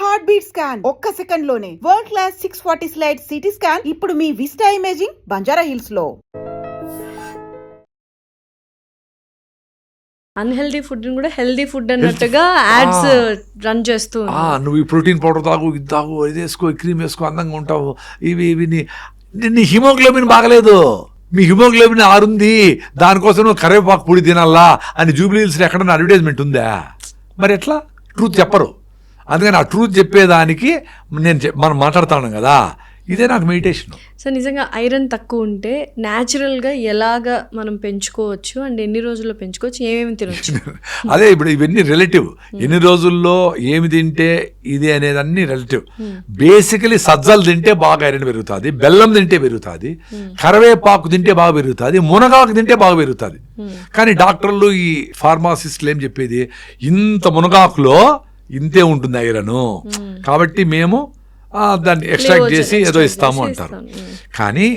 Heart beat scan ఒక్క second లోనే world class 640 slide CT scan ఇప్పుడు మీ విస్టా ఇమేజింగ్ బంజారా హిల్స్ లో. అన్హెల్దీ ఫుడ్ కూడా హెల్దీ ఫుడ్ అన్నట్టుగా యాడ్స్ రన్ చేస్తూ నువ్వు ఈ ప్రోటీన్ పౌడర్ తాగు, ఇది తాగు, ఇది వేసుకో, క్రీమ్ వేసుకో, అందంగా ఉంటావు, ఇవి నీ హిమోగ్లోబిన్ బాగలేదు, మీ హిమోగ్లోబిన్ 6 ఉంది, దానికోసం నువ్వు కరివేపాకు పొడి తినాలా అని జూబ్లీ హిల్స్లో ఎక్కడన్నా అడ్వర్టైజ్మెంట్ ఉందా? మరి ఎట్లా ట్రూత్ చెప్పరు. అందుకని ఆ ట్రూత్ చెప్పేదానికి మనం మాట్లాడుతున్నాం కదా, ఇదే నాకు మెడిటేషన్. సో నిజంగా ఐరన్ తక్కువ ఉంటే న్యాచురల్గా ఎలాగ మనం పెంచుకోవచ్చు అండ్ ఎన్ని రోజుల్లో పెంచుకోవచ్చు, ఏమేమి తినవచ్చు? అదే ఇప్పుడు ఇవన్నీ రిలేటివ్. ఎన్ని రోజుల్లో ఏమి తింటే ఇది అనేది అన్ని రిలేటివ్. బేసికలీ సజ్జలు తింటే బాగా ఐరన్ పెరుగుతుంది, బెల్లం తింటే పెరుగుతుంది, కరివేపాకు తింటే బాగా పెరుగుతుంది, మునగాకు తింటే బాగా పెరుగుతుంది. కానీ డాక్టర్లు ఈ ఫార్మాసిస్టులు ఏం చెప్పేది, ఇంత మునగాకులో ఇంతే ఉంటుంది ఐరను, కాబట్టి మేము దాన్ని ఎక్స్ట్రాక్ట్ చేసి ఏదో ఇస్తాము అంటారు. కానీ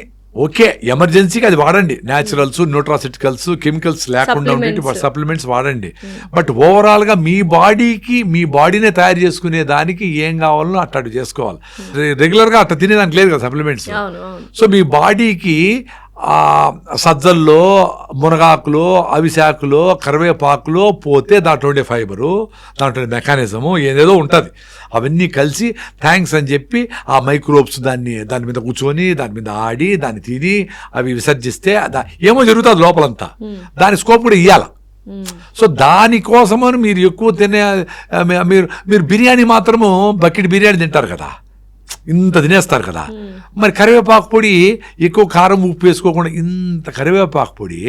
ఓకే, ఎమర్జెన్సీకి అది వాడండి, న్యాచురల్స్, న్యూట్రాసిటికల్స్, కెమికల్స్ లేకుండా ఉండే సప్లిమెంట్స్ వాడండి. బట్ ఓవరాల్గా మీ బాడీకి, మీ బాడీనే తయారు చేసుకునే దానికి ఏం కావాలో అట్లా చేసుకోవాలి. రెగ్యులర్గా అట్లా తినేదానికి లేదు కదా సప్లిమెంట్స్. సో మీ బాడీకి సజ్జల్లో, మునగాకులో, అవిశాకులో, కరివేపాకులో పోతే దాంట్లో ఉండే ఫైబరు, దాంట్లో మెకానిజము ఏదేదో ఉంటుంది. అవన్నీ కలిసి థ్యాంక్స్ అని చెప్పి ఆ మైక్రోబ్స్ దాని మీద కూర్చొని, దాని మీద ఆడి, దాన్ని తిని అవి విసర్జిస్తే ఏమో జరుగుతుంది లోపలంతా. దాని స్కోప్ కూడా ఇవ్వాలి. సో దానికోసమని మీరు ఎక్కువ మీరు బిర్యానీ మాత్రము బకెట్ బిర్యానీ తింటారు కదా, ఇంత తినేస్తారు కదా. మరి కరివేపాకు పొడి ఎక్కువ కారం ఉప్పు వేసుకోకుండా ఇంత కరివేపాకు పొడి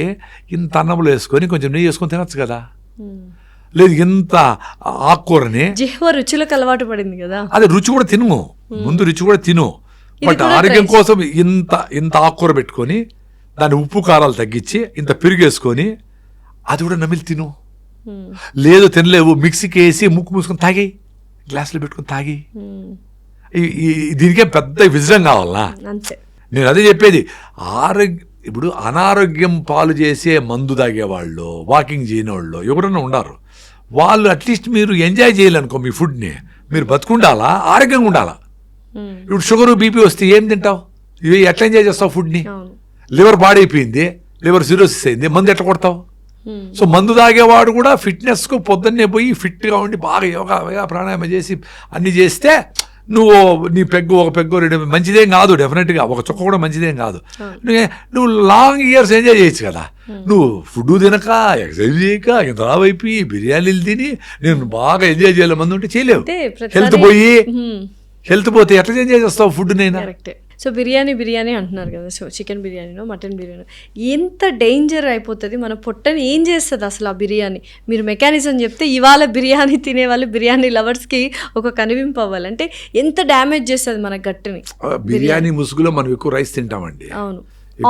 ఇంత అన్నంలో వేసుకొని కొంచెం నెయ్యి వేసుకొని తినచ్చు కదా. లేదు ఇంత ఆకుకూరని జిహ్వ రుచులకు అలవాటు పడింది కదా, అదే రుచి కూడా తిను, ముందు రుచి కూడా తిను. బట్ ఆరోగ్యం కోసం ఇంత ఆకుకూర పెట్టుకొని దాన్ని ఉప్పు కారాలు తగ్గించి ఇంత పెరుగు వేసుకొని అది కూడా నమిలి తిను. లేదు తినలేవు, మిక్సీకి వేసి ముక్కు మూసుకొని తాగి, గ్లాసులో పెట్టుకొని తాగి. దీనికే పెద్ద విజయం కావాలా? నేను అదే చెప్పేది. ఇప్పుడు అనారోగ్యం పాలు చేసే మందు తాగేవాళ్ళు, వాకింగ్ చేయని వాళ్ళు ఎవరన్నా ఉన్నారు, వాళ్ళు అట్లీస్ట్ మీరు ఎంజాయ్ చేయాలనుకో మీ ఫుడ్ని, మీరు బతుకుండాలా, ఆరోగ్యంగా ఉండాలా. ఇప్పుడు షుగర్, బీపీ వస్తే ఏం తింటావు? ఇవి ఎట్లా ఎంజాయ్ చేస్తావు ఫుడ్ని? లివర్ పాడైపోయింది, లివర్ సిరోసిస్ అయింది, మందు ఎట్లా కొడతావు? సో మందు తాగేవాడు కూడా ఫిట్నెస్కు పొద్దున్నే పోయి ఫిట్గా ఉండి బాగా యోగా ప్రాణాయామం చేసి అన్ని చేస్తే నువ్వు నీ ఒక పెగ్గు 2 మంచిదేం కాదు, డెఫినెట్గా ఒక చుక్క కూడా మంచిదేం కాదు. నువ్వు లాంగ్ ఇయర్స్ ఎంజాయ్ చేయొచ్చు కదా. నువ్వు ఫుడ్ తినక, ఎక్సర్సైజ్ చేయక, ఇంత రావైపోయి బిర్యానీలు తిని నేను బాగా ఎంజాయ్ చేయాలి మంది ఉంటే చేయలేవు. హెల్త్ పోతే ఎట్లా ఎంజాయ్ చేస్తావు ఫుడ్? నైనా సో బిర్యానీ అంటున్నారు కదా, సో చికెన్ బిర్యానీనో మటన్ బిర్యానీ ఎంత డేంజర్ అయిపోతుంది, మన పొట్టని ఏం చేస్తుంది అసలు ఆ బిర్యానీ? మీరు మెకానిజం చెప్తే ఇవాళ బిర్యానీ తినేవాళ్ళు, బిర్యానీ లవర్స్కి ఒక కనివింపు అవ్వాలంటే ఎంత డ్యామేజ్ చేస్తుంది మన గట్టుని. బిర్యానీ ముసుగులో మనం ఎక్కువ రైస్ తింటామండి. అవును,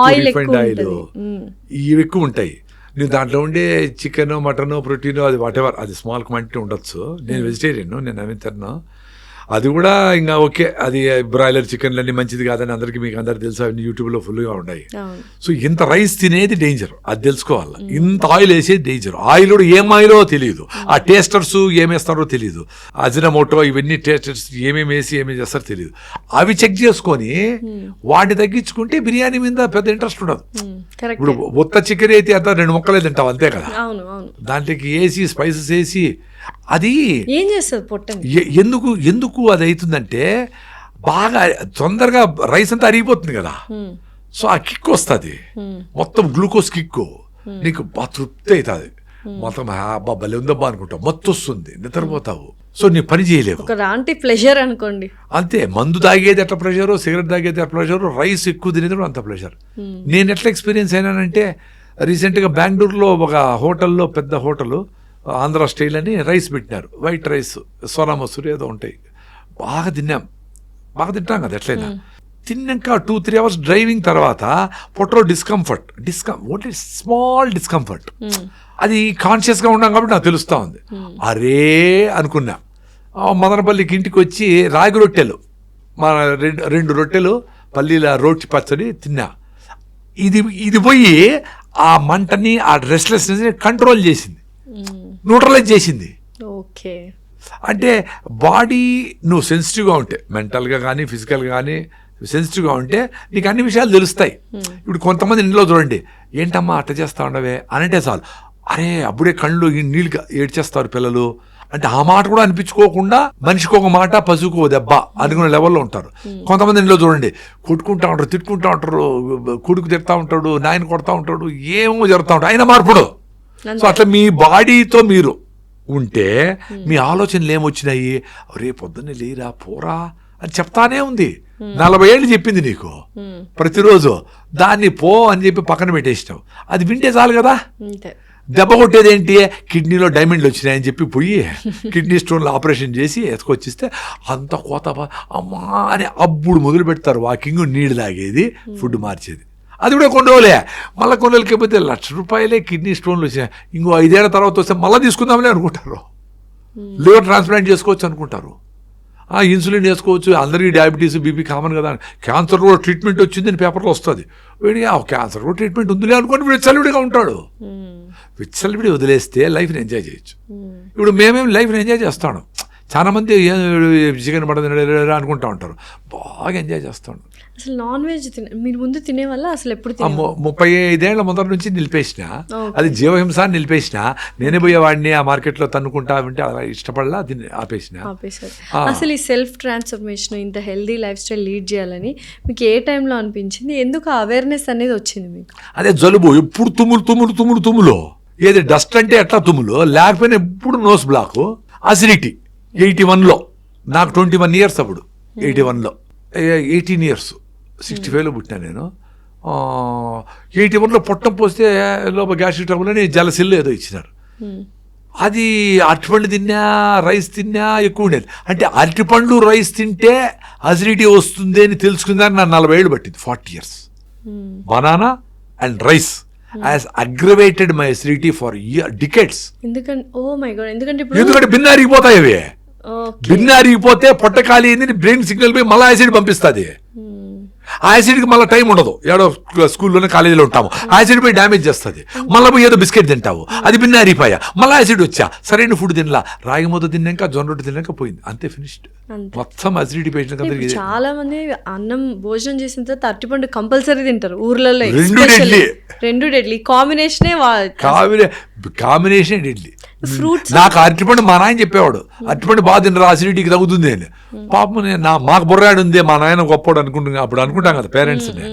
ఆయిల్ ఇవి ఎక్కువ ఉంటాయి. నువ్వు దాంట్లో ఉండే చికెన్, మటన్, ప్రోటీన్, అది వాటెవర్, అది స్మాల్ క్వాంటిటీ ఉండొచ్చు. నేను వెజిటేరియన్, నేను అవి తిన్నాను. అది కూడా ఇంకా ఓకే, అది బ్రాయిలర్ చికెన్లు అన్నీ మంచిది కాదని మీకు అందరికి తెలుసు, అవన్నీ యూట్యూబ్లో ఫుల్గా ఉన్నాయి. సో ఇంత రైస్ తినేది డేంజర్, అది తెలుసుకోవాలి. ఇంత ఆయిల్ వేసేది డేంజర్. ఆయిల్ కూడా ఏం ఆయిలో తెలియదు, ఆ టేస్టర్స్ ఏమేస్తారో తెలియదు, అజినమోటో ఇవన్నీ టేస్టర్స్ ఏమేమి వేసి ఏమేమి చేస్తారో తెలియదు. అవి చెక్ చేసుకొని వాటిని తగ్గించుకుంటే బిర్యానీ మీద పెద్ద ఇంట్రెస్ట్ ఉండదు. ఇప్పుడు ఉత్త చికెన్ అయితే అంతా 2 ముక్కలే తింటావు అంతే కదా, దాంట్లోకి వేసి స్పైసెస్ వేసి అది ఏం చేస్తుంది పొట్టని. ఎందుకు అది అవుతుందంటే బాగా తొందరగా రైస్ అంతా అరిగిపోతుంది కదా. సో ఆ కిక్ వస్తుంది, మొత్తం గ్లూకోజ్ కిక్, నీకు బాగా తృప్తి అవుతుంది, మొత్తం భలే ఉందబ్బా అనుకుంటావు, మత్తు వస్తుంది, నిద్రపోతావు. సో నీ పని చేయలేవు, ప్లెజర్ అనుకోండి అంతే. మందు తాగేది ఎట్లా ప్రెషరు, సిగరెట్ తాగేది ఎట్లా ప్రెషరు, రైస్ ఎక్కువ తినేది కూడా అంత ప్రెషర్. నేను ఎట్లా ఎక్స్పీరియన్స్ అయినానంటే, రీసెంట్గా బెంగళూరులో ఒక హోటల్లో, పెద్ద హోటల్, ఆంధ్ర స్టైల్ అని రైస్ పెట్టినారు, వైట్ రైస్, సోనా మసూరి ఏదో ఉంటాయి. బాగా తింటాం కదా ఎట్లయినా. తిన్నాక 2-3 అవర్స్ డ్రైవింగ్ తర్వాత పొట్టలో ఓన్లీ స్మాల్ డిస్కంఫర్ట్. అది కాన్షియస్గా ఉన్నాం కాబట్టి నాకు తెలుస్తూ ఉంది. అరే అనుకున్నా. మదనపల్లికి ఇంటికి వచ్చి రాగి రొట్టెలు, మన 2 రొట్టెలు, పల్లీల రోటి పచ్చడి తిన్నా. ఇది పోయి ఆ మంటని, ఆ రెస్ట్లెస్నెస్ కంట్రోల్ చేసింది, న్యూట్రలైజ్ చేసింది. ఓకే. అంటే బాడీ నువ్వు సెన్సిటివ్గా ఉంటే మెంటల్గా కానీ ఫిజికల్గా కానీ సెన్సిటివ్గా ఉంటే నీకు అన్ని విషయాలు తెలుస్తాయి. ఇప్పుడు కొంతమంది ఇంట్లో చూడండి, ఏంటమ్మా అట్ట చేస్తా ఉండవే అనంటే చాలు, అరే అప్పుడే కళ్ళు నీళ్ళుగా ఏడ్చేస్తారు పిల్లలు అంటే ఆ మాట కూడా అనిపించుకోకుండా మనిషికి ఒక మాట పశువుకు ఓ దెబ్బ అనుకునే లెవెల్లో ఉంటారు. కొంతమంది ఇంట్లో చూడండి కొట్టుకుంటా ఉంటారు, తిట్టుకుంటా ఉంటారు, కొడుకు తిడతా ఉంటాడు, నాయన కొడతా ఉంటాడు, ఏమో జరుగుతూ ఉంటాడు, అయినా మార్పుడు. సో అట్లా మీ బాడీతో మీరు ఉంటే మీ ఆలోచనలు ఏమొచ్చినాయి, రేపు పొద్దున్నే లేరా పోరా అని చెప్తానే ఉంది. 40 ఏళ్ళు చెప్పింది నీకు ప్రతిరోజు, దాన్ని పో అని చెప్పి పక్కన పెట్టేసినావు. అది వింటే చాలు కదా. దెబ్బ కొట్టేది ఏంటి, కిడ్నీలో డైమండ్లు వచ్చినాయని చెప్పి పోయి కిడ్నీ స్టోన్లో ఆపరేషన్ చేసి ఎత్తుకొచ్చిస్తే అంత కోత అమ్మా అని అప్పుడు మొదలు పెడతారు వాకింగ్, నీళ్ళు తాగేది, ఫుడ్ మార్చేది. అది కూడా కొన్ని రోజులే, మళ్ళీ కొన్ని రోజులకి అయిపోతే ₹1,00,000 కిడ్నీ స్టోన్లు వచ్చినాయి, ఇంకో 5 ఏళ్ల తర్వాత వస్తే మళ్ళీ తీసుకుందామని అనుకుంటారు. లివర్ ట్రాన్స్ప్లాంట్ చేసుకోవచ్చు అనుకుంటారు, ఇన్సులిన్ వేసుకోవచ్చు, అందరికీ డయాబెటీస్ బీపీ కామన్ కదా, క్యాన్సర్ కూడా ట్రీట్మెంట్ వచ్చిందని పేపర్లో వస్తుంది. వీడికి క్యాన్సర్ కూడా ట్రీట్మెంట్ ఉందిలే అనుకోండి విచ్చలవిడిగా ఉంటాడు. విచ్చలవిడి వదిలేస్తే లైఫ్ని ఎంజాయ్ చేయొచ్చు. ఇప్పుడు మేమేం లైఫ్ని ఎంజాయ్ చేస్తాను, చాలా మంది చికెన్ మటన్ అనుకుంటా ఉంటారు, బాగా ఎంజాయ్ చేస్తాను. అసలు నాన్ వెజ్ మీరు ముందు తినే వల్ల అసలు ఎప్పుడు 35 ఏళ్ల ముందర నుంచి నిలిపేసిన, అది జీవహింస నిలిపేసిన. నేనే పోయేవాడిని ఆ మార్కెట్లో తన్నుకుంటా ఉంటే అలా ఇష్టపడలా, దీన్ని ఆపేశారు. అసలు ఈ సెల్ఫ్ ట్రాన్స్ఫర్మేషన్, ఇంత హెల్దీ లైఫ్ స్టైల్ లీడ్ చేయాలని మీకు ఏ టైంలో అనిపించింది, ఎందుకు అవేర్నెస్ అనేది వచ్చింది మీకు? అదే జలుబు ఎప్పుడు తుమ్ములు, ఏది డస్ట్ అంటే ఎట్లా తుమ్ములు, లేకపోయినా ఎప్పుడు నోస్ బ్లాక్, అసిడిటీ. 81లో నాకు 21 ఇయర్స్, అప్పుడు 81లో 18 ఇయర్స్, 65లో పుట్టినా నేను. 81లో పొట్టం పోస్తే లోపల గ్యాస్ట్రిక్ ట్రబుల్ అని జలసిల్లు ఏదో ఇచ్చినారు. అది అరటిపండు తిన్నా, రైస్ తిన్నా ఎక్కువ ఉండేది. అంటే అరటిపండు రైస్ తింటే అసిడిటీ వస్తుంది అని తెలుసుకుందాన్ని నాకు 40 ఏళ్ళు పట్టింది, 40 years. Banana and rice has aggravated my acidity for decades. ఎందుకంటే బిన్న అరిగిపోతాయి అవి. బిన్న అరిగిపోతే పొట్ట ఖాళీ అయింది, బ్రెయిన్ సిగ్నల్ పోయి మళ్ళీ యాసిడ్ పంపిస్తుంది. ఆ యాసిడ్కి మళ్ళీ టైం ఉండదు, ఏడో స్కూల్లోనే కాలేజీలో ఉంటాము, యాసిడ్ పోయి డ్యామేజ్ చేస్తుంది. మళ్ళీ పోయి ఏదో బిస్కెట్ తింటావు, అది బిన్న అరిగిపోయా, మళ్ళీ యాసిడ్ వచ్చా, సరైన ఫుడ్ తినలా, రాగి ముద్ద తిన్నాక జొన్న రొట్టె తిన్నాక పోయింది, అంతే ఫినిష్డ్. మొత్తం అసిడిటీ పేషెంట్. చాలా మంది అన్నం భోజనం చేసిన తర్వాత అరటిపండు కంపల్సరీ తింటారు ఊర్లలో, రెండు డెడ్లీ కాంబినేషన్ డెడ్లీ. నాకు అరటిపండు మా నాయన చెప్పేవాడు, అరటిపండు బాగా తినరా అసిడిటీకి తగ్గుతుంది అని. పాపం మాకు బుర్రాడు ఉంది, మా నాయన గొప్పవాడు అనుకుంటున్నా, అప్పుడు అనుకుంటాం కదా పేరెంట్స్ని,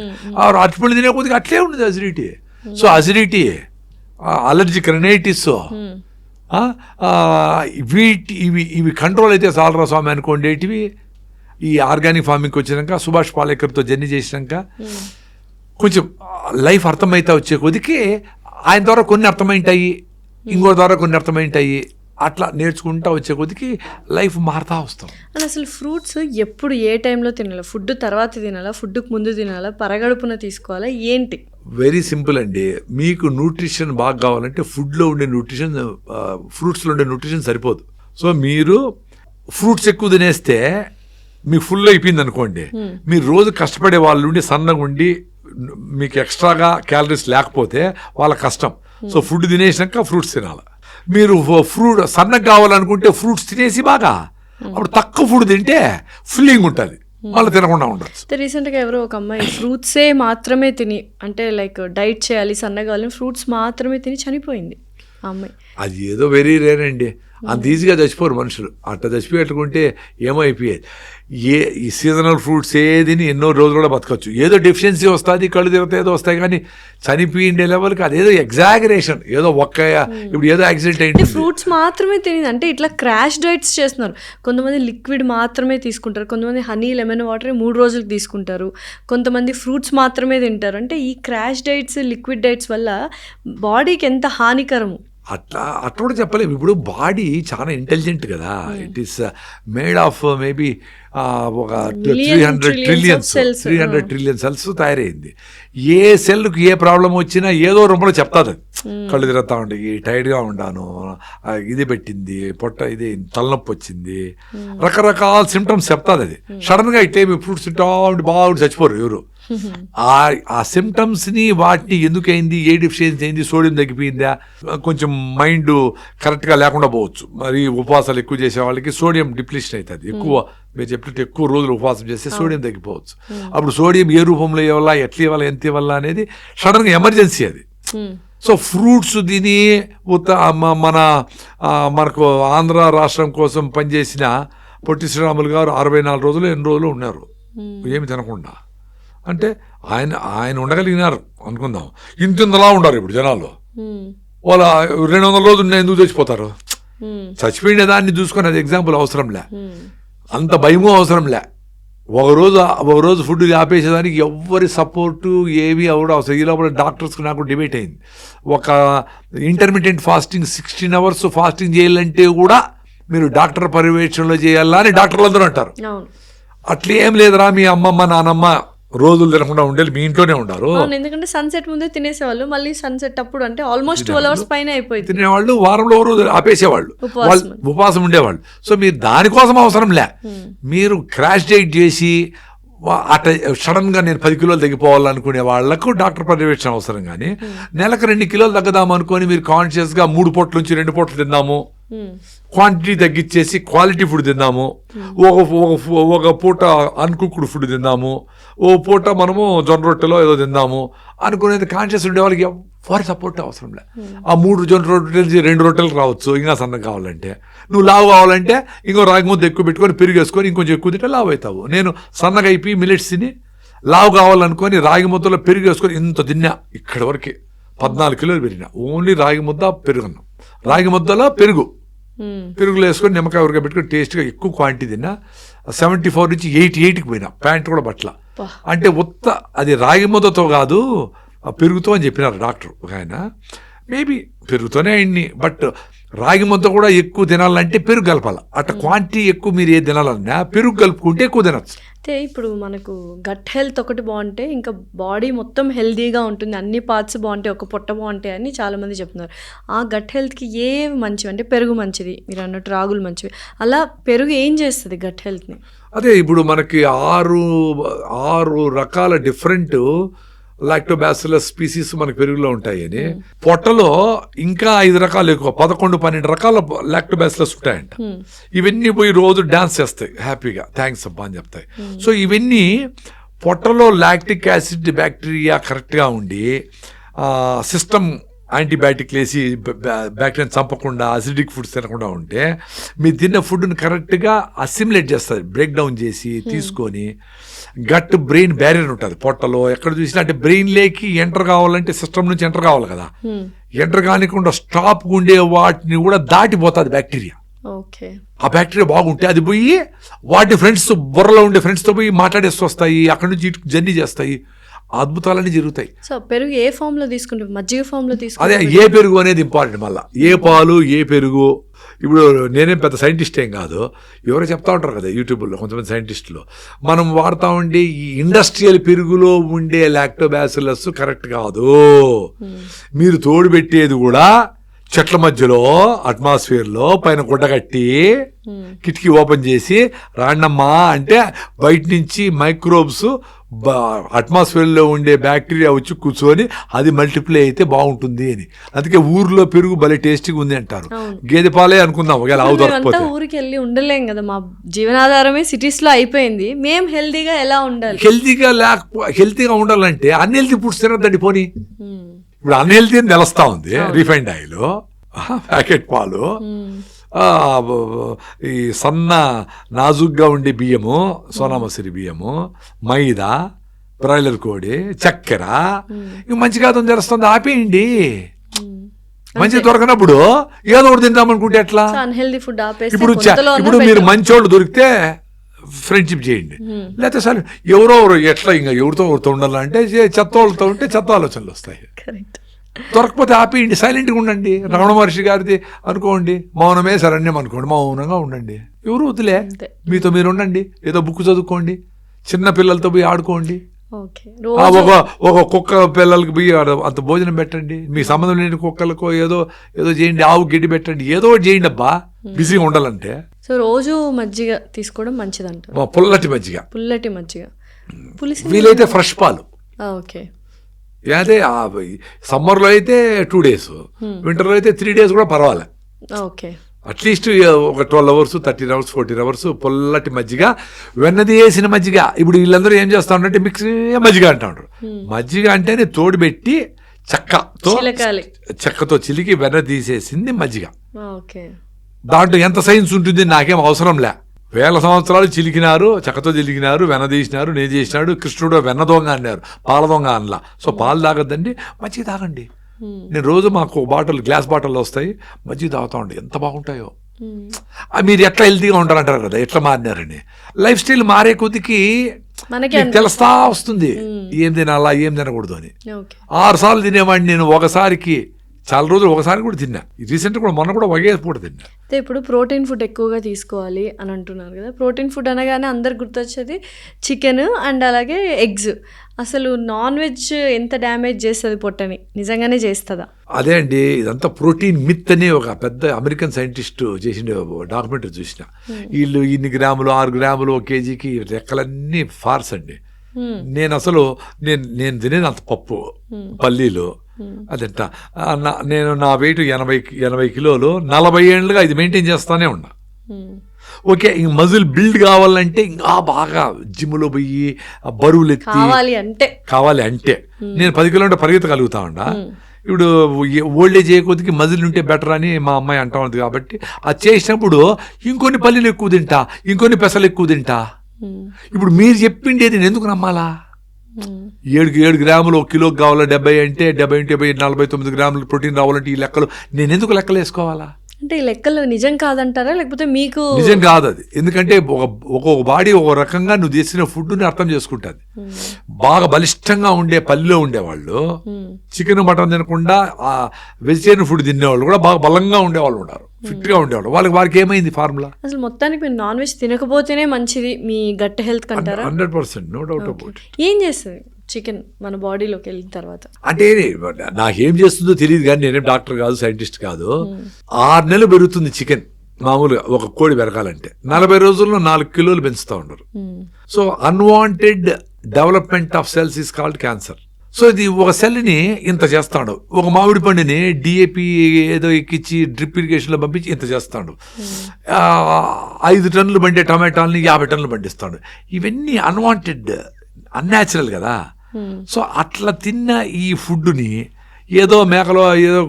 అరటిపండు తినే కొద్దిగా అట్లే ఉండేది acidity. So acidity, allergic rhinitis, ఇవి కంట్రోల్ అయితే చాలరా స్వామి అనుకోండేటివి. ఈ ఆర్గానిక్ ఫార్మింగ్కి వచ్చినాక, సుభాష్ పాలేకర్తో జర్నీ చేసినాక కొంచెం లైఫ్ అర్థమైతే వచ్చే కొద్దికి ఆయన ద్వారా కొన్ని అర్థమైంటాయి, ఇంకో ద్వారా కొన్ని అర్థమైంటాయి, అట్లా నేర్చుకుంటా వచ్చే కొద్దికి లైఫ్ మారుతా వస్తాం. అసలు ఫ్రూట్స్ ఎప్పుడు ఏ టైంలో తినాలా, ఫుడ్ తర్వాత తినాలా, ఫుడ్కి ముందు తినాలా, పరగడుపున తీసుకోవాలా, ఏంటి? వెరీ సింపుల్ అండి. మీకు న్యూట్రిషన్ బాగా కావాలంటే ఫుడ్లో ఉండే న్యూట్రిషన్, ఫ్రూట్స్లో ఉండే న్యూట్రిషన్ సరిపోదు. సో మీరు ఫ్రూట్స్ ఎక్కువ తినేస్తే మీకు ఫుల్ అయిపోయింది అనుకోండి, మీరు రోజు కష్టపడే వాళ్ళు ఉండి సన్నగా ఉండి మీకు ఎక్స్ట్రాగా క్యాలరీస్ లేకపోతే వాళ్ళ కష్టం. సో ఫుడ్ తినేసినాక ఫ్రూట్స్ తినాలి. మీరు ఫ్రూట్ సన్నగా కావాలనుకుంటే ఫ్రూట్స్ తినేసి బాగా, అప్పుడు తక్కువ ఫుడ్ తింటే ఫిల్లింగ్ ఉంటుంది, మళ్ళీ తినకుండా ఉండొచ్చు. రీసెంట్గా ఎవరో ఒక అమ్మాయి ఫ్రూట్సే మాత్రమే తిని, అంటే లైక్ డైట్ చేయాలి సన్నగా కావాలని ఫ్రూట్స్ మాత్రమే తిని చనిపోయింది ఆ అమ్మాయి. అది ఏదో వెరీ రేర్ అండి, అంత ఈజీగా చచ్చిపోరు మనుషులు. అట్లా చచ్చిపోయేట్టుకుంటే ఏమో అయిపోయేది. ఈ సీజనల్ ఫ్రూట్స్ ఏదిని ఎన్నో రోజులు కూడా బతకచ్చు. ఏదో డెఫిషియన్సీ వస్తుంది, కళ్ళు తిరిగితే ఏదో వస్తాయి, కానీ చనిపోయిండే లెవెల్కి అదేదో ఎగ్జాగరేషన్, ఏదో ఇప్పుడు ఏదో యాక్సిడెంట్ అయింది. ఫ్రూట్స్ మాత్రమే తిని అంటే ఇట్లా క్రాష్ డైట్స్ చేస్తున్నారు. కొంతమంది లిక్విడ్ మాత్రమే తీసుకుంటారు, కొంతమంది హనీ లెమన్ వాటర్ 3 రోజులకు తీసుకుంటారు, కొంతమంది ఫ్రూట్స్ మాత్రమే తింటారు. అంటే ఈ క్రాష్ డైట్స్, లిక్విడ్ డైట్స్ వల్ల బాడీకి ఎంత హానికరము. అట్లా కూడా చెప్పలేము. ఇప్పుడు బాడీ చాలా ఇంటెలిజెంట్ కదా, it is made of maybe ఒక 300 ట్రిలియన్ సెల్స్ తయారైంది. ఏ సెల్కి ఏ ప్రాబ్లం వచ్చినా ఏదో రూపంలో చెప్తాది. కళ్ళు తిరుగుతూ ఉంటాయి, టైర్డ్గా ఉండాను, ఇది పెట్టింది పొట్ట, ఇది తలనొప్పి వచ్చింది, రకరకాల సిమ్టమ్స్ చెప్తాది. అది సడన్గా ఇట్లే మీ ఫ్రూట్స్ తింటా ఉంటే బాగా చచ్చిపోరు ఎవరు. ఆ సిమ్టమ్స్ని వాటిని ఎందుకైంది, ఏ డిఫిషియన్సీ అయింది, సోడియం తగ్గిపోయిందా, కొంచెం మైండ్ కరెక్ట్గా లేకుండా పోవచ్చు. మరి ఉపవాసాలు ఎక్కువ చేసే వాళ్ళకి సోడియం డిప్లీషన్ అవుతుంది. ఎక్కువ మీరు చెప్పినట్టు ఎక్కువ రోజులు ఉపవాసం చేస్తే సోడియం తగ్గిపోవచ్చు. అప్పుడు సోడియం ఏ రూపంలో ఇవ్వాలా, ఎట్లా ఇవ్వాలా, ఎంత ఇవ్వాలా అనేది సడన్గా ఎమర్జెన్సీ అది. సో ఫ్రూట్స్ తిని మనకు ఆంధ్ర రాష్ట్రం కోసం పనిచేసిన పొట్టి శ్రీరాములు గారు 64 రోజులు ఎన్ని రోజులు ఉన్నారు ఏమి తినకుండా. అంటే ఆయన ఉండగలిగినారు అనుకుందాం. ఇంతలా ఉండరు ఇప్పుడు జనాలు. వాళ్ళ 200 రోజులు ఉన్న ఎందుకు చచ్చిపోతారు? చచ్చిపోయిన దాన్ని చూసుకొని అది ఎగ్జాంపుల్ అవసరంలే, అంత భయమూ అవసరంలే. ఒక రోజు ఫుడ్ ఆపేసేదానికి ఎవ్వరి సపోర్టు ఏవి అవడం అవసరం. ఈ లోపల డాక్టర్స్కి నాకు డిబేట్ అయింది. ఒక ఇంటర్మీడియట్ ఫాస్టింగ్ 16 hours ఫాస్టింగ్ చేయాలంటే కూడా మీరు డాక్టర్ పర్యవేక్షణలో చేయాలా అని డాక్టర్లు అందరూ అంటారు. అట్లా ఏం లేదురా, మీ అమ్మమ్మ నానమ్మ రోజులు తినకుండా ఉండేది మీ ఇంట్లోనే ఉండారు. ఎందుకంటే సన్సెట్ ముందే తినేసేవాళ్ళు, మళ్ళీ సన్సెట్ అప్పుడు అంటే ఆల్మోస్ట్ 12 hours పైన అయిపోయింది. తినేవాళ్ళు, వారంలో ఒక రోజు ఆపేసేవాళ్ళు, వాళ్ళు ఉపవాసం ఉండేవాళ్ళు. సో మీరు దానికోసం అవసరం లే. మీరు క్రాష్ డైట్ చేసి అట్లా సడన్గా నేను 10 కిలోలు తగ్గిపోవాలనుకునే వాళ్లకు డాక్టర్ పర్యవేక్షణ అవసరం. కానీ నెలకు 2 కిలోలు తగ్గదాం అనుకొని మీరు కాన్షియస్గా 3 పూట్ల నుంచి 2 పూటలు తిందాము, క్వాంటిటీ తగ్గించేసి క్వాలిటీ ఫుడ్ తిందాము, ఒక పూట అన్కుక్డ్ ఫుడ్ తిందాము, ఓ పూట మనము జొన్న రొట్టెలో ఏదో తిందాము అనుకునేది కాన్షియస్ ఉండే వాళ్ళకి ఎవరి సపోర్ట్ అవసరం లే. ఆ 3 జొన్న రొట్టెలు 2 రొట్టెలు రావచ్చు. ఇంకా సన్నగా కావాలంటే, నువ్వు లావు కావాలంటే ఇంకో రాగి ముద్ద ఎక్కువ పెట్టుకొని పెరుగు వేసుకొని ఇంకొంచెం ఎక్కువ తింటే లావు అవుతావు. నేను సన్నగా అయిపోయి మిలెట్స్ తిని లావు కావాలనుకొని రాగి ముద్దలో పెరుగు వేసుకొని ఇంత తిన్నా. ఇక్కడి వరకు 14 కిలోలు పెరిగినా. ఓన్లీ రాగి ముద్ద పెరుగున్నాం. రాగి ముద్దలో పెరుగులో వేసుకొని నిమ్మకాయ ఉరగా పెట్టుకొని టేస్ట్గా ఎక్కువ క్వాంటిటీ తిన్నా. 74 నుంచి 88కి పోయినా. ప్యాంట్ కూడా బట్టల. అంటే అది రాగి ముద్దతో కాదు పెరుగుతో అని చెప్పినారు డాక్టర్ ఒక ఆయన. మేబీ పెరుగుతోనే అయింది, బట్ రాగి ముద్ద కూడా ఎక్కువ తినాలంటే పెరుగు కలపాల. అట్లా క్వాంటిటీ ఎక్కువ మీరు ఏది తినాలన్నా పెరుగు కలుపుకుంటే ఎక్కువ తినచ్చు. అయితే ఇప్పుడు మనకు గట్ హెల్త్ ఒకటి బాగుంటే ఇంకా బాడీ మొత్తం హెల్దీగా ఉంటుంది, అన్ని పార్ట్స్ బాగుంటాయి, ఒక పొట్ట బాగుంటాయి అని చాలామంది చెప్తున్నారు. ఆ గట్ హెల్త్కి ఏవి మంచివి అంటే పెరుగు మంచిది, మీరు అన్నట్టు రాగులు మంచివి. అలా పెరుగు ఏం చేస్తుంది గట్ హెల్త్ని? అదే ఇప్పుడు మనకి 6 రకాల డిఫరెంట్ లాక్టోబాసిల్లస్ స్పీసీస్ మనకి పెరుగులో ఉంటాయని, పొట్టలో ఇంకా 5 రకాలు ఎక్కువ 11-12 రకాల లాక్టోబాసిల్లస్ ఉంటాయంట. ఇవన్నీ పోయి రోజు డాన్స్ చేస్తాయి హ్యాపీగా, థ్యాంక్స్ అబ్బా అని చెప్తాయి. సో ఇవన్నీ పొట్టలో లాక్టిక్ యాసిడ్ బ్యాక్టీరియా కరెక్ట్గా ఉండి సిస్టమ్ యాంటీబయాటిక్ వేసి బ్యాక్టీరియాని చంపకుండా అసిడిక్ ఫుడ్స్ తినకుండా ఉంటే మీరు తిన్న ఫుడ్ని కరెక్ట్గా అసిమిలేట్ చేస్తుంది, బ్రేక్ డౌన్ చేసి తీసుకొని. గట్ బ్రెయిన్ బ్యారియర్ ఉంటుంది పొట్టలో, ఎక్కడ చూసినా. అంటే బ్రెయిన్ లేకి ఎంటర్ కావాలంటే సిస్టమ్ నుంచి ఎంటర్ కావాలి కదా, ఎంటర్ కానికుండా స్టాప్ ఉండే వాటిని కూడా దాటిపోతుంది బ్యాక్టీరియా. ఆ బ్యాక్టీరియా బాగుంటే అది పోయి వాటి ఫ్రెండ్స్, బుర్రలో ఉండే ఫ్రెండ్స్తో పోయి మాట్లాడేస్తూ వస్తాయి, అక్కడి నుంచి జర్నీ చేస్తాయి, అద్భుతాలన్నీ జరుగుతాయి. సో పెరుగు ఏ ఫామ్ లో తీసుకుంటే, మజ్జిగ ఫామ్ లో తీసుకుంటే, అదే ఏ పెరుగు అనేది ఇంపార్టెంట్. మళ్ళీ ఏ పాలు ఏ పెరుగు. ఇప్పుడు నేనేం పెద్ద సైంటిస్ట్ ఏం కాదు, ఎవరో చెప్తా ఉంటారు కదా యూట్యూబ్లో కొంతమంది సైంటిస్టులు. మనం వాడుతూ ఉండే ఈ ఇండస్ట్రియల్ పెరుగులో ఉండే లాక్టోబాసిల్లస్ కరెక్ట్ కాదు. మీరు తోడు పెట్టేది కూడా చెట్ల మధ్యలో అట్మాస్ఫియర్లో పైన గుడ్డ కట్టి కిటికీ ఓపెన్ చేసి రాండమ్మా అంటే బయట నుంచి మైక్రోబ్స్ అట్మాస్ఫియర్లో ఉండే బ్యాక్టీరియా వచ్చి కూర్చొని అది మల్టిప్లై అయితే బాగుంటుంది అని. అందుకే ఊర్లో పెరుగు భలే టేస్టీగా ఉంది అంటారు. గేదె పాలే అనుకుందాం, ఒకవేళ ఆవు దొరకకపోతే. ఊరికి వెళ్ళి ఉండలేం కదా, మా జీవనాధారమే సిటీస్ లో అయిపోయింది. మేము హెల్తీగా ఎలా ఉండాలి? హెల్తీగా ఉండాలంటే అన్హెల్తీ ఫుడ్స్ తినద్దండి. పోనీ ఇప్పుడు అన్హెల్తీ అని తెలుస్తా ఉంది. రిఫైన్డ్ ఆయిల్, ప్యాకెట్ పాలు, ఈ సన్న నాజుగ్గా ఉండే బియ్యము, సోనామసూరి బియ్యము, మైదా, బ్రాయిలర్ కోడి, చక్కెర, ఇవి మంచి కాదని తెలుస్తుంది. ఆపేయండి. మంచి దొరకనప్పుడు ఏదో ఒకటి తిందామనుకుంటే ఎట్లా? ఇప్పుడు మీరు మంచోళ్ళు దొరికితే ఫ్రెండ్షిప్ చేయండి, లేకపోతే సరే ఎవరో ఎట్లా ఇంకా ఎవరితో ఉండాలంటే చెత్త వాళ్ళతో ఉంటే చెత్త ఆలోచనలు వస్తాయి. దొరకపోతే ఆపేయండి, సైలెంట్గా ఉండండి. రమణ మహర్షి గారిది అనుకోండి, మౌనమే శరణ్యం అనుకోండి, మౌనంగా ఉండండి. ఎవరు వదిలే, మీతో మీరు ఉండండి. ఏదో బుక్ చదువుకోండి, చిన్న పిల్లలతో పోయి ఆడుకోండి, ఒక కుక్క పిల్లలకి పోయి అంత భోజనం పెట్టండి. మీ సంబంధం లేని కుక్కలకు ఏదో చేయండి, ఆవు గడ్డి పెట్టండి, ఏదో చేయండి అబ్బా, బిజీగా ఉండాలంటే. సో రోజు మజ్జిగ తీసుకోవడం మంచిదంట, పుల్లటి మజ్జిగ. పులిసిన వీలైతే ఫ్రెష్ పాలు. ఓకే. అదే సమ్మర్లో అయితే 2 days, వింటర్లో అయితే 3 days కూడా పర్వాలే. ఓకే. అట్లీస్ట్ ఒక 12 hours 13 hours 14 hours పొల్లటి మజ్జిగ, వెన్నది వేసిన మజ్జిగ. ఇప్పుడు వీళ్ళందరూ ఏం చేస్తా ఉంటారంటే మిక్స్ మజ్జిగ అంటా ఉంటారు. మజ్జిగ అంటేనే తోడుపెట్టి చెక్కతో చిలికి వెన్న తీసేసింది మజ్జిగ. ఓకే. దాంట్లో ఎంత సైన్స్ ఉంటుంది నాకేం అవసరం లే. 1000 సంవత్సరాలు చిలికినారు, చెక్కతో చిలికినారు, వెన్న తీసినారు, నేను చేసినాడు. కృష్ణుడు వెన్న దొంగ అన్నారు, పాల దొంగ అనలా. సో పాలు తాగద్దండి, మజ్జిగ తాగండి. నేను రోజు మాకు గ్లాస్ బాటిల్లో వస్తాయి, మజ్జిగ తాగుతా ఉండే, ఎంత బాగుంటాయో. మీరు ఎట్లా హెల్తీగా ఉంటారంటారు కదా, ఎట్లా మారినారని. లైఫ్ స్టైల్ మారే కొద్దికి తెలుస్తా వస్తుంది ఏం తినాలా ఏం తినకూడదు అని. 6 సార్లు తినేవాడిని నేను ఒకసారికి, చాలా రోజులు ఒకసారి కూడా తిన్నా. రీసెంట్ కూడా మొన్న కూడా ఒకే పూట తిన్నా. ఇప్పుడు ప్రోటీన్ ఫుడ్ ఎక్కువగా తీసుకోవాలి అని అంటున్నారు కదా. ప్రోటీన్ ఫుడ్ అనగానే అందరు గుర్తొచ్చేది చికెన్ అండ్ అలాగే ఎగ్స్. అసలు నాన్ వెజ్ ఎంత డ్యామేజ్ చేస్తుంది పొట్టని, నిజంగానే చేస్తుందా? అదే అండి, ఇదంతా ప్రోటీన్ మిత్ అని ఒక పెద్ద అమెరికన్ సైంటిస్ట్ చేసిన డాక్యుమెంటరీ చూసిన. వీళ్ళు ఇన్ని గ్రాములు 6 గ్రాములు 1 kgకి లెక్కలన్నీ ఫార్స్ అండి. నేను అసలు నేను తినేది అంత పప్పు పల్లీలు అదంట. నేను నా వెయిట్ 80 కిలోలు, 40 ఏళ్ళుగా ఇది మెయింటైన్ చేస్తానే ఉన్నా. ఓకే, ఇంక మజిల్ బిల్డ్ కావాలంటే ఇంకా బాగా జిమ్లో పోయి బరువులు ఎత్తి కావాలి అంటే నేను 10 కిలోమీటర్ పరిగెత్తగలుగుతా ఉన్నా. ఇప్పుడు ఓల్డేజ్ ఏ కొద్దికి మజిల్ ఉంటే బెటర్ అని మా అమ్మాయి అంటా ఉంది. కాబట్టి అది చేసినప్పుడు ఇంకొన్ని పల్లీలు ఎక్కువ తింటా, ఇంకొన్ని పెసలు ఎక్కువ తింటా. ఇప్పుడు మీరు చెప్పిండేది నేను ఎందుకు నమ్మాలా? 7 గ్రాములు 1 కిలోకి కావాలా, 70 అంటే 70 49 గ్రాములు ప్రోటీన్ రావాలంటే ఈ లెక్కలు నేను ఎందుకు లెక్కలు వేసుకోవాలా? అంటే ఈ లెక్కలు నిజం కాదంటారా, లేకపోతే మీకు? నిజం కాదు అది. ఎందుకంటే ఒక్కొక్క బాడీ ఒక రకంగా నువ్వు చేసిన ఫుడ్ని అర్థం చేసుకుంటుంది. బాగా బలిష్టంగా ఉండే పల్లెలో ఉండేవాళ్ళు చికెన్ మటన్ తినకుండా వెజిటేరియన్ ఫుడ్ తినేవాళ్ళు కూడా బాగా బలంగా ఉండేవాళ్ళు ఉన్నారు, ఫిట్గా ఉండేవాళ్ళు. వారికి ఏమైంది ఫార్ములా? అసలు మొత్తానికి మీరు నాన్ వెజ్ తినకపోతేనే మంచిది మీ గట్ హెల్త్ కంటారా? 100%, నో డౌట్ అబౌట్. ఏం చేస్తుంది చికెన్ మన బాడీలోకి వెళ్ళిన తర్వాత? అంటే నాకేం చేస్తుందో తెలియదు కానీ నేనేం డాక్టర్ కాదు, సైంటిస్ట్ కాదు. 6 నెలలు పెరుగుతుంది చికెన్ మామూలుగా ఒక కోడి పెరగాలంటే. 40 రోజుల్లో 4 కిలోలు పెంచుతూ ఉండరు. So unwanted development of cells is called cancer. So ఇది ఒక సెల్ని ఇంత చేస్తాడు. ఒక మామిడి పండుని డిఏపి ఏదో ఎక్కించి డ్రిప్ ఇరిగేషన్లో పంపించి ఇంత చేస్తాడు. 5 టన్నులు పండే టమాటాలని 50 టన్నులు పండిస్తాడు. ఇవన్నీ అన్వాంటెడ్, అన్యాచురల్ కదా. సో అట్లా తిన్న ఈ ఫుడ్ని ఏదో మేకలో ఏదో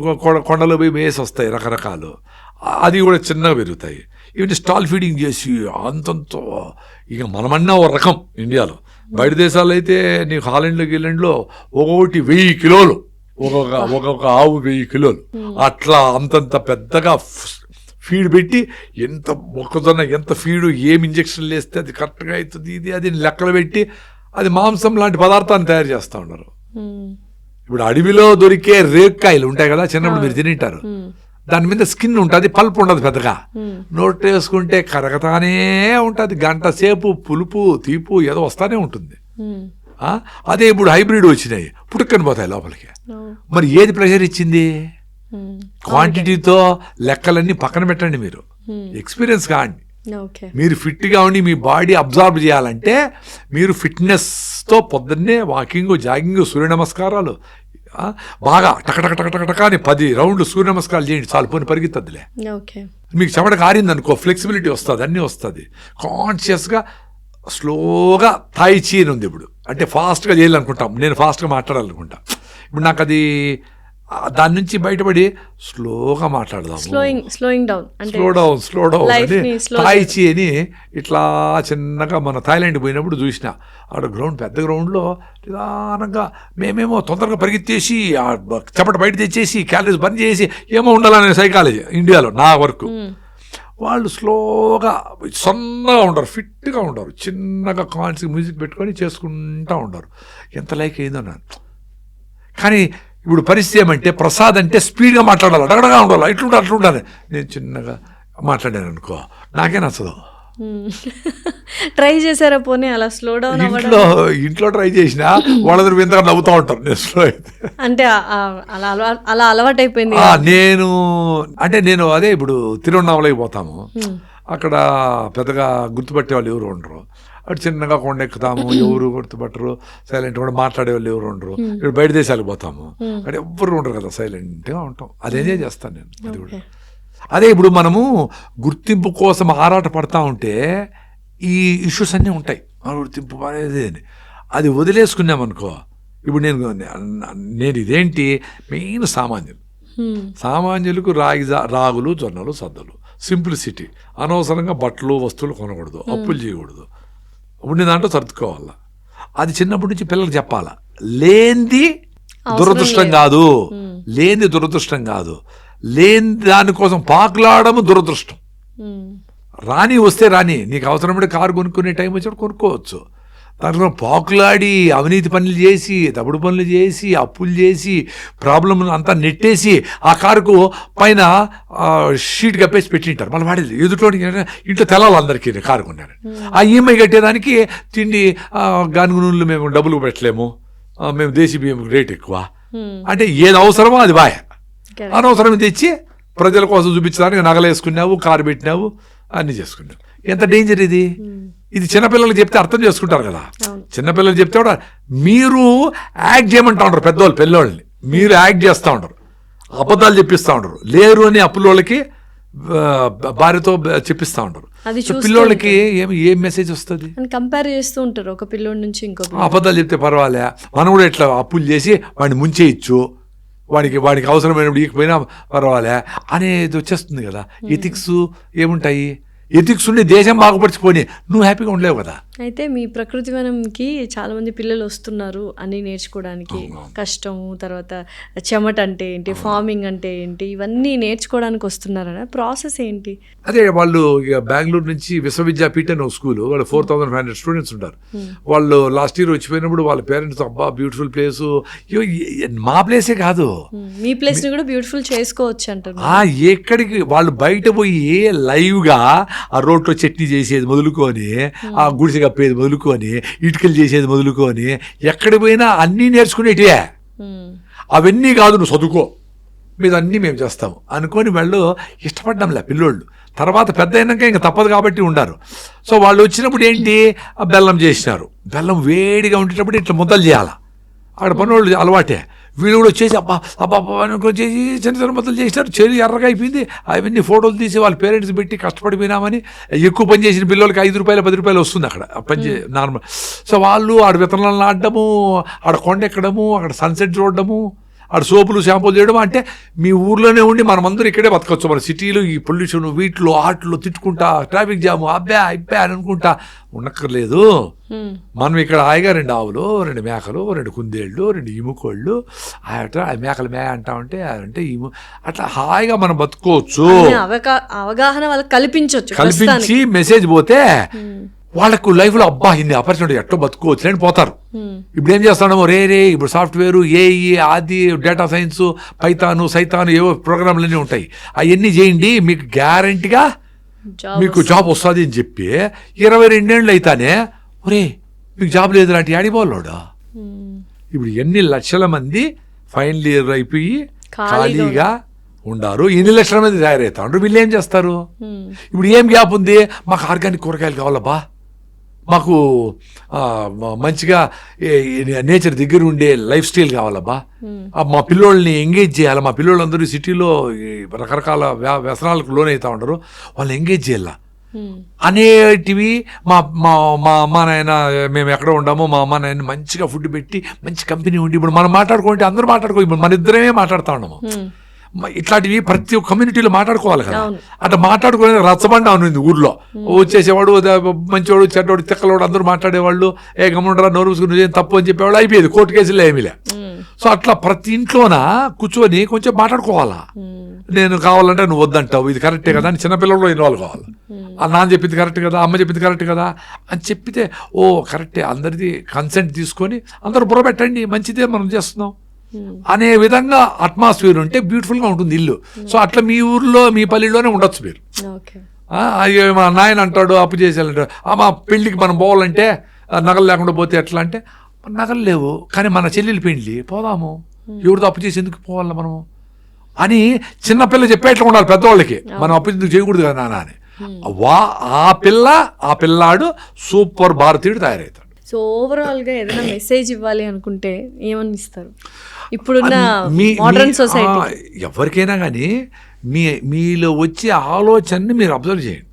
కొండలో పోయి వేసి వస్తాయి రకరకాలు, అది కూడా చిన్నగా పెరుగుతాయి. ఇవన్నీ స్టాల్ ఫీడింగ్ చేసి అంతంతో ఇక మనమన్నా ఒక రకం ఇండియాలో. బయట దేశాల్లో అయితే నీకు హాలండ్లో గిలండ్లో ఒక్కొక్కటి 1000 కిలోలు, ఒక్కొక్క ఆవు 1000 కిలోలు అట్లా అంతంత పెద్దగా ఫీడ్ పెట్టి ఎంత మొక్కజొన్న ఎంత ఫీడు ఏం ఇంజక్షన్లు వేస్తే అది కరెక్ట్గా అవుతుంది ఇది అది లెక్కలు పెట్టి అది మాంసం లాంటి పదార్థాన్ని తయారు చేస్తూ ఉన్నారు. ఇప్పుడు అడవిలో దొరికే రేక్కాయలు ఉంటాయి కదా, చిన్నప్పుడు మీరు తింటారు. దాని మీద స్కిన్ ఉంటుంది, పల్పు ఉండదు పెద్దగా. నోట్ వేసుకుంటే కరగతానే ఉంటుంది, గంట సేపు పులుపు తీపు ఏదో వస్తానే ఉంటుంది. అదే ఇప్పుడు హైబ్రిడ్ వచ్చినాయి, పుట్టుకొని పోతాయి లోపలికి. మరి ఏది ప్రెషర్ ఇచ్చింది? క్వాంటిటీతో లెక్కలన్నీ పక్కన పెట్టండి, మీరు ఎక్స్పీరియన్స్ కాండి. మీరు ఫిట్గా ఉండి మీ బాడీ అబ్జార్బ్ చేయాలంటే మీరు ఫిట్నెస్తో పొద్దున్నే వాకింగ్, జాగింగ్, సూర్య నమస్కారాలు బాగా టకటక టకటక అని 10 రౌండ్లు సూర్య నమస్కారాలు చేయండి చాలు, పోని పరిగెత్తద్దులే. మీకు చెమట కారింది అనుకో, ఫ్లెక్సిబిలిటీ వస్తుంది, అన్నీ వస్తుంది. కాన్షియస్గా స్లోగా థాయి చీ అని ఉంది ఇప్పుడు, అంటే ఫాస్ట్గా చేయాలనుకుంటాం. నేను ఫాస్ట్గా మాట్లాడాలనుకుంటా. ఇప్పుడు నాకు అది దాని నుంచి బయటపడి స్లోగా మాట్లాడదాం, స్లో డౌన్ అని థాయి చీ అని ఇట్లా చిన్నగా మన థాయిలాండ్ పోయినప్పుడు చూసిన. అక్కడ గ్రౌండ్ పెద్ద గ్రౌండ్లో నిదానంగా మేమేమో తొందరగా పరిగెత్తేసి చెమట బయట తెచ్చేసి క్యాలరీస్ బంద్ చేసి ఏమో ఉండాలనే సైకాలజీ ఇండియాలో నా వరకు. వాళ్ళు స్లోగా సన్నగా ఉండరు, ఫిట్గా ఉండరు, చిన్నగా కాన్స్గా మ్యూజిక్ పెట్టుకొని చేసుకుంటూ ఉండరు. ఎంత లైక్ అయిందో నాకు. కానీ ఇప్పుడు పరిస్థితి ఏమంటే ప్రసాద్ అంటే స్పీడ్గా మాట్లాడాలి, అడగడగా ఉండాలి, అట్లుండాలి. నేను చిన్నగా మాట్లాడాను అనుకో, నాకే నచ్చదు. ట్రై చేశారా పోనీ అలా స్లో డౌన్? ఇంట్లో ట్రై చేసినా వాళ్ళందరూ వింతగా నవ్వుతూ ఉంటారు నేను స్లో అయితే. అంటే అలా అలవాటు అయిపోయింది. నేను అదే ఇప్పుడు తిరువన్నామలకి పోతాము, అక్కడ పెద్దగా గుర్తుపట్టే వాళ్ళు ఎవరు ఉండరు. అటు చిన్నగా కొండ ఎక్కుతాము, ఎవరు గుర్తుపట్టరు, సైలెంట్ కూడా మాట్లాడే వాళ్ళు ఎవరు ఉండరు. ఇప్పుడు బయట దేశాలకు పోతాము, అక్కడ ఎవ్వరు ఉండరు కదా, సైలెంట్గా ఉంటాం. అది ఎంజాయ్ చేస్తాను నేను. అది కూడా అదే ఇప్పుడు మనము గుర్తింపు కోసం ఆరాట పడతా ఉంటే ఈ ఇష్యూస్ అన్నీ ఉంటాయి. గుర్తింపు అనేది అది వదిలేసుకున్నామనుకో. ఇప్పుడు నేను ఇదేంటి మెయిన్ సామాన్యులకు రాగులు, జొన్నలు, సద్దలు, సింప్లిసిటీ. అనవసరంగా బట్టలు, వస్తువులు కొనకూడదు, అప్పులు చేయకూడదు, ఉండి దాంట్లో సర్దుకోవాలా. అది చిన్నప్పటి నుంచి పిల్లలకు చెప్పాలా. లేనిది దురదృష్టం కాదు, లేని దానికోసం పాకులాడము దురదృష్టం. రాని వస్తే రాని, నీకు అవసరమైతే కారు కొనుక్కునే టైం వచ్చినప్పుడు కొనుక్కోవచ్చు. దాంట్లో పాకులాడి అవినీతి పనులు చేసి, తప్పుడు పనులు చేసి, అప్పులు చేసి, ప్రాబ్లం అంతా నెట్టేసి ఆ కారుకు పైన షీట్ కప్పేసి పెట్టింటారు. మళ్ళీ వాడేది ఎదుటోడి ఇంట్లో తెలాలి అందరికీ కారు కొన్నారు. ఆ ఈఎంఐ కట్టేదానికి తిండి గానుగు నూనెలు మేము డబ్బులు పెట్టలేము, మేము దేశీ బియ్యం రేట్ ఎక్కువ అంటే ఏది అవసరమో అది బాయ్. అనవసరం తెచ్చి ప్రజల కోసం చూపించడానికి నగలేసుకున్నావు, కారు పెట్టినావు, అన్నీ చేసుకున్నావు. ఎంత డేంజర్ ఇది. ఇది చిన్నపిల్లలు చెప్తే అర్థం చేసుకుంటారు కదా. చిన్నపిల్లలు చెప్తే కూడా మీరు యాక్ట్ చేయమంటా ఉంటారు పెద్దవాళ్ళు పిల్లోళ్ళని, మీరు యాక్ట్ చేస్తూ ఉంటారు, అబద్ధాలు చెప్పిస్తూ ఉంటారు. లేరు అని అప్పులోళ్ళకి భార్యతో చెప్పిస్తూ ఉంటారు. పిల్లోళ్ళకి ఏం మెసేజ్ వస్తుంది? కంపేర్ చేస్తూ ఉంటారు ఒక పిల్లోడి నుంచి ఇంకో. అబద్ధాలు చెప్తే పర్వాలే, మనం కూడా ఇట్లా అప్పులు చేసి వాడిని ముంచేయచ్చు, వాడికి అవసరమైనప్పుడు ఇకపోయినా పర్వాలే అనేది వచ్చేస్తుంది కదా. ఎథిక్స్ ఏముంటాయి? ఎథిక్స్ ఉండి దేశం బాగుపడిచిపోయి నువ్వు హ్యాపీగా ఉండలేవు కదా. అయితే మీ ప్రకృతి వనంకి చాలా మంది పిల్లలు వస్తున్నారు అని నేర్చుకోవడానికి. కష్టము, తర్వాత చెమట అంటే ఏంటి, ఫార్మింగ్ అంటే ఏంటి, ఇవన్నీ నేర్చుకోవడానికి వస్తున్నారన్న ప్రాసెస్ ఏంటి? అదే వాళ్ళు ఇక బెంగళూరు నుంచి విశ్వవిద్యాపీఠ అని ఒక స్కూల్, వాళ్ళు 4,500 స్టూడెంట్స్ ఉంటారు. వాళ్ళు లాస్ట్ ఇయర్ వచ్చిపోయినప్పుడు వాళ్ళ పేరెంట్స్ అబ్బా బ్యూటిఫుల్ ప్లేస్, మా ప్లేసే కాదు మీ ప్లేస్ ని కూడా బ్యూటిఫుల్ చేసుకోవచ్చు అంటారు. ఎక్కడికి వాళ్ళు బయట పోయి లైవ్గా ఆ రోడ్లో చట్నీ చేసేది మొదలుకొని, ఆ గుడిసె కప్పేది మొదలుకొని, ఇటుకలు చేసేది మొదలుకొని, ఎక్కడికి పోయినా అన్నీ నేర్చుకునేటివే. అవన్నీ కాదు నువ్వు చదువుకో, మీద అన్నీ మేము చేస్తాము అనుకొని వాళ్ళు ఇష్టపడ్డంలే పిల్లోళ్ళు. తర్వాత పెద్ద అయినాక ఇంకా తప్పదు కాబట్టి ఉండారు. సో వాళ్ళు వచ్చినప్పుడు ఏంటి, బెల్లం చేసినారు. బెల్లం వేడిగా ఉండేటప్పుడు ఇట్లా ముద్దలు చేయాలి. అక్కడ పనులు అలవాటే. వీళ్ళు కూడా వచ్చేసి అబ్బా చేసి చిన్న చిన్న మొత్తం చేసినారు. చెల్లి ఎర్రగా అయిపోయింది. అవన్నీ ఫోటోలు తీసి వాళ్ళ పేరెంట్స్ పెట్టి కష్టపడిపోయినామని. ఎక్కువ పని చేసిన పిల్లలకి 5 రూపాయలు 10 రూపాయలు వస్తుంది అక్కడ పని నార్మల్. సో వాళ్ళు ఆడ విత్తనాలను ఆడడము, ఆడ కొండ ఎక్కడము, అక్కడ సన్సెట్ చూడడము, ఆడ సోపులు షాంపూలు చేయడం. అంటే మీ ఊర్లోనే ఉండి మనమందరూ ఇక్కడే బతకచ్చు. మన సిటీలో ఈ పొల్యూషన్ వీటిలో ఆటలు తిట్టుకుంటా, ట్రాఫిక్ జాము అబ్బా అని అనుకుంటా ఉండక్కర్లేదు. మనం ఇక్కడ హాయిగా 2 ఆవులు, 2 మేకలు, 2 కుందేళ్ళు, 2 ఇముకోళ్ళు, మేకలు మే అంటా ఉంటే అంటే అట్లా హాయిగా మనం బతుకోవచ్చు. అవగాహన వాళ్ళకి కల్పించి మెసేజ్ పోతే వాళ్ళకు లైఫ్లో అబ్బా ఇన్ని ఆపర్చునిటీ ఎట్లా బతుకోవచ్చు అని పోతారు. ఇప్పుడు ఏం చేస్తున్నాము, రే ఇప్పుడు సాఫ్ట్వేర్, ఏఈ, ఆది, డేటా సైన్స్, పైథాను, సైతాను ఏవో ప్రోగ్రాంలు అన్నీ ఉంటాయి. అవన్నీ చేయండి మీకు గ్యారంటీగా మీకు జాబ్ వస్తుంది అని చెప్పి 22 ఏళ్ళు అయితేనే ఒరే మీకు జాబ్ లేదు లాంటి ఆడిపోవాలోడా. ఇప్పుడు ఎన్ని లక్షల మంది ఫైనల్ ఇయర్ అయిపోయి ఖాళీగా ఉండారు, ఎన్ని లక్షల మంది తయారవుతా ఉంటారు. వీళ్ళు ఏం చేస్తారు? ఇప్పుడు ఏం గ్యాప్ ఉంది? మాకు ఆర్గానిక్ కూరగాయలు కావాలబ్బా, మాకు మంచిగా నేచర్ దగ్గర ఉండే లైఫ్ స్టైల్ కావాలబ్బా, మా పిల్లోళ్ళని ఎంగేజ్ చేయాలి, మా పిల్లోళ్ళందరూ సిటీలో రకరకాల వ్యసనాలకు లోనవుతా ఉంటారు, వాళ్ళని ఎంగేజ్ చేయాల అనేటివి. మా మా అమ్మ నాయన మేము ఎక్కడ ఉండమో మా అమ్మ నాయన మంచిగా ఫుడ్ పెట్టి మంచి కంపెనీ ఉండి ఇప్పుడు మనం మాట్లాడుకుంటే అందరూ మాట్లాడుకో, ఇప్పుడు మన ఇద్దరమే మాట్లాడుతూ ఉన్నాము. ఇట్లాంటివి ప్రతి ఒక్క కమ్యూనిటీలో మాట్లాడుకోవాలి కదా. అట్లా మాట్లాడుకునే రచ్చబండ ఉంది ఊర్లో. వచ్చేసేవాడు మంచివాడు, చెడ్డవాడు, తిక్కలవాడు అందరూ మాట్లాడేవాళ్ళు. గమ్ముండరా నోరు మూసుకుని తప్పు అని చెప్పేవాళ్ళు, అయిపోయేది కోర్టు కేసులో ఏమీలే. సో అట్లా ప్రతి ఇంట్లోన కూర్చొని కొంచెం మాట్లాడుకోవాలా. నేను కావాలంటే నువ్వు వద్దంటావు, ఇది కరెక్టే కదా అని చిన్నపిల్లల్లో ఇన్వాల్వ్ కావాలి. నాన్న చెప్పింది కరెక్ట్ కదా, అమ్మ చెప్పింది కరెక్ట్ కదా అని చెప్పితే ఓ కరెక్టే, అందరిది కన్సెంట్ తీసుకొని అందరూ బుర్రపెట్టండి మంచిదే మనం చేస్తున్నాం అనే విధంగా అట్మాస్ఫియర్ ఉంటే బ్యూటిఫుల్గా ఉంటుంది ఇల్లు. సో అట్లా మీ ఊర్లో మీ పల్లెల్లోనే ఉండొచ్చు మీరు. అయ్యో మా నాయన అంటాడు అప్పు చేసేయాలంటాడు, మా పెళ్ళికి మనం పోవాలంటే నగలు లేకుండా పోతే ఎట్లా అంటే నగలు లేవు కానీ మన చెల్లెలు పెళ్ళి పోదాము, ఎవరితో అప్పు చేసి ఎందుకు పోవాలి మనము అని చిన్నపిల్ల చెప్పేట్లా ఉండాలి పెద్దవాళ్ళకి. మనం అప్పు ఎందుకు చేయకూడదు కదా నాన్న అని. ఆ పిల్లాడు సూపర్ భారతీయుడు తయారవుతాడు. సో ఓవరాల్గా ఏదైనా మెసేజ్ ఇవ్వాలి అనుకుంటే ఏమని ఇస్తారు ఇప్పుడున్న మోడర్న్ సొసైటీ? ఎవరికైనా కానీ మీలో వచ్చే ఆలోచనని మీరు అబ్జర్వ్ చేయండి.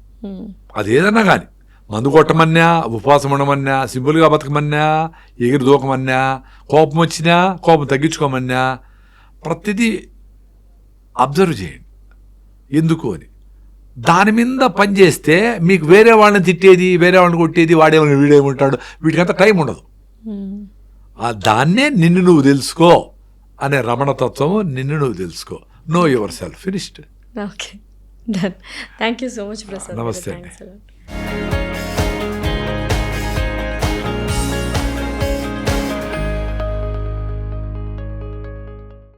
అది ఏదన్నా కానీ, మందు కొట్టమన్నా, ఉపవాసం ఉండమన్నా, సింపుల్గా బతకమన్నా, ఎగిరి దూకమన్నా, కోపం వచ్చినా కోపం తగ్గించుకోమన్నా, ప్రతిదీ అబ్జర్వ్ చేయండి ఎందుకు అని. దాని మీద పని చేస్తే మీకు వేరే వాళ్ళని తిట్టేది, వేరే వాళ్ళని కొట్టేది, వాడేమో వీడేమంటాడు, వీటికంతా టైం ఉండదు. దాన్నే నిన్ను నువ్వు తెలుసుకో అనే రమణతత్వం. నిన్ను నువ్వు తెలుసుకో, know yourself, finished. Okay, done. Thank you so much Prasad. నమస్తే అండి.